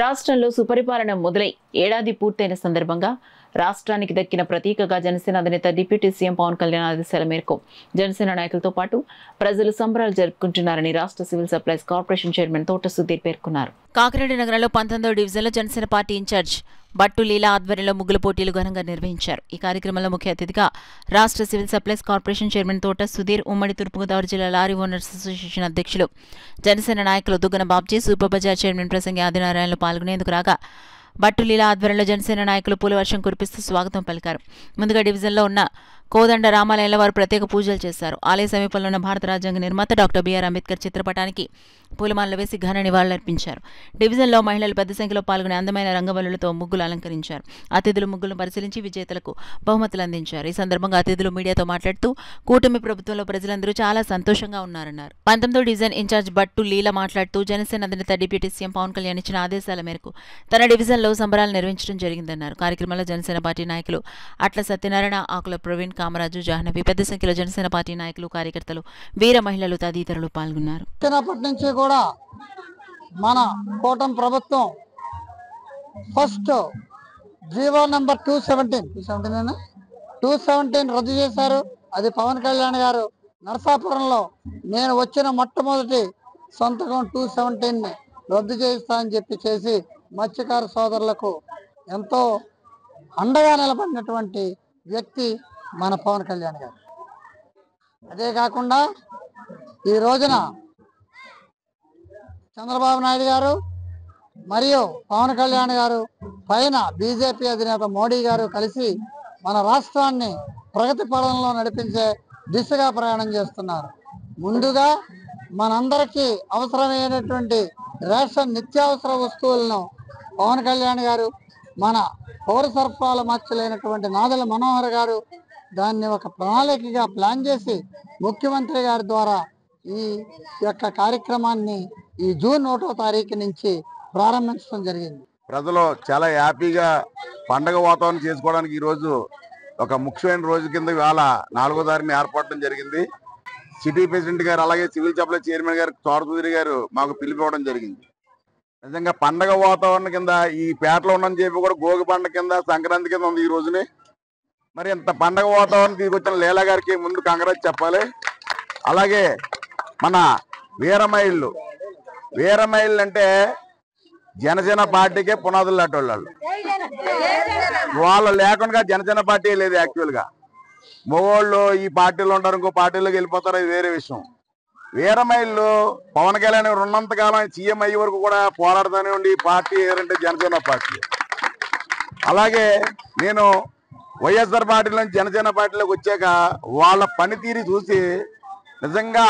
రాష్ట్రంలో సుపరిపాలన మొదలై ఏడాది పూర్తయిన సందర్భంగా రాష్ట్రానికి దక్కిన ప్రతీకగా జనసేన అధినేత డిప్యూటీ సీఎం పవన్ కళ్యాణ్ ఆదేశాల మేరకు జనసేన నాయకులతో పాటు ప్రజలు సంబరాలు జరుపుకుంటున్నారని రాష్ట్ర సివిల్ సప్లైస్ కార్పొరేషన్ చైర్మన్ తోట సుధీర్ పేర్కొన్నారు. కాకినాడ నగరంలో 19వ డివిజన్లో జనసేన పార్టీ ఇన్ఛార్జ్ బట్టు లీలా ఆధ్వర్యంలో ముగ్గుల పోటీలు ఘనంగా నిర్వహించారు. ఈ కార్యక్రమంలో ముఖ్య అతిథిగా రాష్ట్ర సివిల్ సప్లైస్ కార్పొరేషన్ చైర్మన్ తోట సుధీర్, ఉమ్మడి తూర్పుగోదావరి జిల్లా లారీ ఓనర్స్ అసోసియేషన్ అధ్యక్షులు జనసేన నాయకులు దుగ్గన బాబ్జీ, సూపర్ బజార్ చైర్మన్ ప్రసంగి ఆదినారాయణలు పాల్గొనేందుకు రాగా బట్టు లీలా ఆధ్వర్యంలో జనసేన నాయకులు పూలవర్షం కురిపిస్తూ స్వాగతం పలికారు. ముందుగా డివిజన్లో ఉన్న కోదండ రామాలయంలో వారు ప్రత్యేక పూజలు చేశారు. ఆలయ సమీపంలో ఉన్న భారత రాజ్యాంగ నిర్మాత డాక్టర్ బిఆర్ అంబేద్కర్ చిత్రపటానికి పూలమాలలు వేసి ఘన నివాళులర్పించారు. డివిజన్లో మహిళలు పెద్ద సంఖ్యలో పాల్గొనే అందమైన రంగవల్లులతో ముగ్గులు అలంకరించారు. అతిథులు ముగ్గులను పరిశీలించి విజేతలకు బహుమతులు అందించారు. ఈ సందర్భంగా అతిథులు మీడియాతో మాట్లాడుతూ కూటమి ప్రభుత్వంలో ప్రజలందరూ చాలా సంతోషంగా ఉన్నారన్నారు. 19వ డివిజన్ ఇన్ఛార్జ్ బట్టు లీలా మాట్లాడుతూ జనసేన అధినేత డిప్యూటీ సీఎం పవన్ కళ్యాణ్ ఇచ్చిన ఆదేశాల మేరకు తన డివిజన్లో సంబరాలు నిర్వహించడం జరిగిందన్నారు. కార్యక్రమంలో జనసేన పార్టీ నాయకులు అట్ల సత్యనారాయణ, ఆకుల ప్రవీణ్, కామరాజు, జాహ్నవి, పెద్ద సంఖ్యలో జనసేన పార్టీ నాయకులు, కార్యకర్తలు, వీర మహిళలు తదితరులు పాల్గొన్నారు. నుంచి కూడా మన కూటమి ప్రభుత్వం ఫస్ట్ జీవో నెంబర్ 217 రద్దు చేశారు. అది పవన్ కళ్యాణ్ గారు నరసాపురంలో నేను వచ్చిన మొట్టమొదటి సంతకం 217 రద్దు చేస్తా అని చెప్పి చేసి మత్స్యకార సోదరులకు ఎంతో అండగా నిలబడినటువంటి వ్యక్తి మన పవన్ కళ్యాణ్ గారు. అదే కాకుండా ఈ రోజున చంద్రబాబు నాయుడు గారు మరియు పవన్ కళ్యాణ్ గారు పైన బీజేపీ అధినేత మోడీ గారు కలిసి మన రాష్ట్రాన్ని ప్రగతి పదంలో నడిపించే దిశగా ప్రయాణం చేస్తున్నారు. ముందుగా మనందరికీ అవసరమైనటువంటి రేషన్ నిత్యావసర వస్తువులను పవన్ కళ్యాణ్ గారు, మన పౌర సరఫరాల మచ్చలైనటువంటి నాదెళ్ల మనోహర్ గారు దాన్ని ఒక ప్రణాళికగా ప్లాన్ చేసి ముఖ్యమంత్రి గారి ద్వారా ఈ యొక్క కార్యక్రమాన్ని ఈ జూన్ 1వ తారీఖు నుంచి ప్రారంభించడం జరిగింది. ప్రజలు చాలా హ్యాపీగా పండగ వాతావరణం చేసుకోవడానికి ఈరోజు ఒక ముఖ్యమైన రోజు కింద ఇవాళ 4వ తారీఖున ఏర్పడడం జరిగింది. సిటీ ప్రెసిడెంట్ గారు అలాగే సివిల్ సప్లై చైర్మన్ గారు తోట సుధీర్ గారు మాకు పిలిపివ్వడం జరిగింది. నిజంగా పండగ వాతావరణం కింద ఈ పేటలో ఉన్నని చెప్పి కూడా భోగి పండుగ కింద, సంక్రాంతి కింద ఉంది ఈ రోజుని. మరి ఇంత పండగ వాతావరణం తీసుకొచ్చిన లీలా గారికి ముందు కాంగ్రెస్ చెప్పాలి. అలాగే మన వీరమహిళలు అంటే జనసేన పార్టీకే పునాదులు లాంటి వాళ్ళు లేకుండా జనసేన పార్టీ లేదు. యాక్చువల్గా మగవాళ్ళు ఈ పార్టీలో ఉంటారు, ఇంకో పార్టీలోకి వెళ్ళిపోతారు, అది వేరే విషయం. వీరమహిళలు పవన్ కళ్యాణ్ ఉన్నంతకాలం సీఎం అయ్యే వరకు కూడా పోరాడుతూనే ఉండి పార్టీ ఏదంటే జనసేన పార్టీ. అలాగే నేను వైఎస్ఆర్ పార్టీలో నుంచి జనసేన పార్టీలోకి వచ్చాక వాళ్ళ పనితీరు చూసి నిజంగా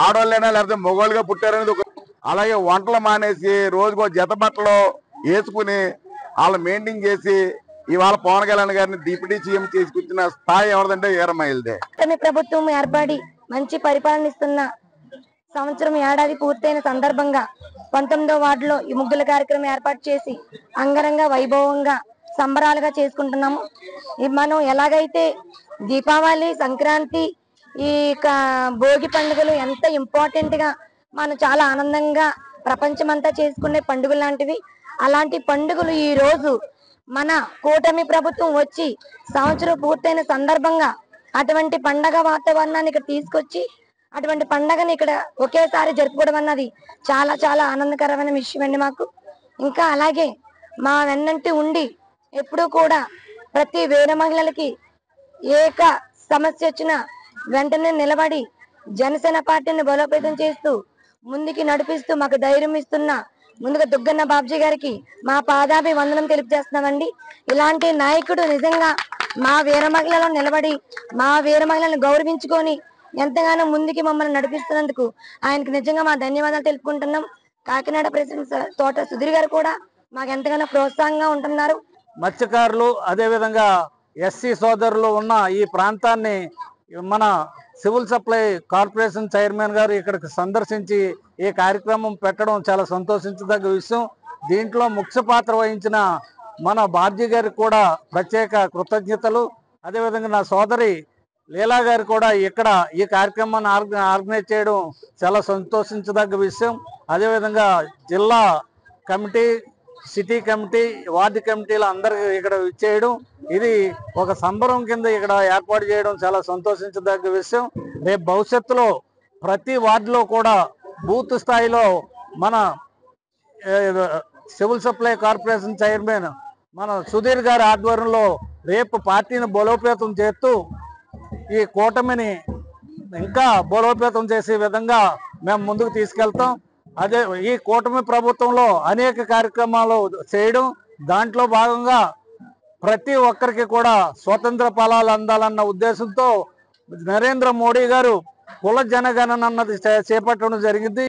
ఆడోళ్ళైనా లేకపోతే మగవాళ్ళుగా పుట్టారనేది ఒక, అలాగే వంటలు మానేసి రోజుకో జత బట్టలు వేసుకుని వాళ్ళు మెయింటైన్ చేసి ఇవాళ పవన్ కళ్యాణ్ గారిని డిప్యూటీ సీఎం తీసుకొచ్చిన స్థాయి ఎవరిదంటే వీరమహిళదే. ప్రభుత్వం ఏర్పడి మంచి పరిపాలన ఇస్తున్న సంవత్సరం ఏడాది పూర్తయిన సందర్భంగా 19వ వార్డులో ఈ ముగ్గుల కార్యక్రమం ఏర్పాటు చేసి అంగరంగ వైభవంగా సంబరాలుగా చేసుకుంటున్నాము. మనం ఎలాగైతే దీపావళి, సంక్రాంతి, ఈ భోగి పండుగలు ఎంత ఇంపార్టెంట్ గా మనం చాలా ఆనందంగా ప్రపంచమంతా చేసుకునే పండుగలు లాంటివి, అలాంటి పండుగలు ఈ రోజు మన కూటమి ప్రభుత్వం వచ్చి సంవత్సరం పూర్తయిన సందర్భంగా అటువంటి పండగ వాతావరణాన్ని ఇక్కడ తీసుకొచ్చి అటువంటి పండగని ఇక్కడ ఒకేసారి జరుపుకోవడం అన్నది చాలా చాలా ఆనందకరమైన విషయం అండి మాకు. ఇంకా అలాగే మా వెన్నంటి ఉండి ఎప్పుడూ కూడా ప్రతి వేరే మహిళలకి ఏక సమస్య వచ్చినా వెంటనే నిలబడి జనసేన పార్టీని బలోపేతం చేస్తూ ముందుకి నడిపిస్తూ మాకు ధైర్యం ఇస్తున్న ముందుగా దుగ్గన్న బాబ్జీ గారికి మా పాదాభి వందనం తెలియజేస్తున్నామండి. ఇలాంటి నాయకుడు నిజంగా మా వీర మహిళలను నిలబడి మా వీర మహిళలను గౌరవించుకొని ఎంతగానో ముందుకి మమ్మల్ని నడిపిస్తున్నందుకు ఆయనకు నిజంగా మా ధన్యవాదాలు తెలుపుకుంటున్నాం. కాకినాడ ప్రెసిడెంట్ తోట సుధీర్ గారు కూడా మాకు ఎంతగానో ప్రోత్సాహంగా ఉంటున్నారు. మత్స్యకారులు అదేవిధంగా ఎస్సీ సోదరులు ఉన్న ఈ ప్రాంతాన్ని మన సివిల్ సప్లై కార్పొరేషన్ చైర్మన్ గారు ఇక్కడికి సందర్శించి ఈ కార్యక్రమం పెట్టడం చాలా సంతోషించదగ్గ విషయం. దీంట్లో ముఖ్య పాత్ర వహించిన మన బాబ్జీ గారికి కూడా ప్రత్యేక కృతజ్ఞతలు. అదేవిధంగా నా సోదరి లీలా గారు కూడా ఇక్కడ ఈ కార్యక్రమాన్ని ఆర్గనైజ్ చేయడం చాలా సంతోషించదగ్గ విషయం. అదేవిధంగా జిల్లా కమిటీ, సిటీ కమిటీ, వార్డు కమిటీలు అందరూ ఇక్కడ ఇచ్చేయడం, ఇది ఒక సంబరం కింద ఇక్కడ ఏర్పాటు చేయడం చాలా సంతోషించదగ్గ విషయం. రేపు భవిష్యత్తులో ప్రతి వార్డులో కూడా బూత్ స్థాయిలో మన సివిల్ సప్లై కార్పొరేషన్ చైర్మన్ మన సుధీర్ గారి ఆధ్వర్యంలో రేపు పార్టీని బలోపేతం చేస్తూ ఈ కూటమిని ఇంకా బలోపేతం చేసే విధంగా మేము ముందుకు తీసుకెళ్తాం. అదే ఈ కూటమి ప్రభుత్వంలో అనేక కార్యక్రమాలు చేయడం, దాంట్లో భాగంగా ప్రతి ఒక్కరికి కూడా స్వతంత్ర ఫలాలు అందాలన్న ఉద్దేశంతో నరేంద్ర మోడీ గారు కుల జనగణన అన్నది చేపట్టడం జరిగింది.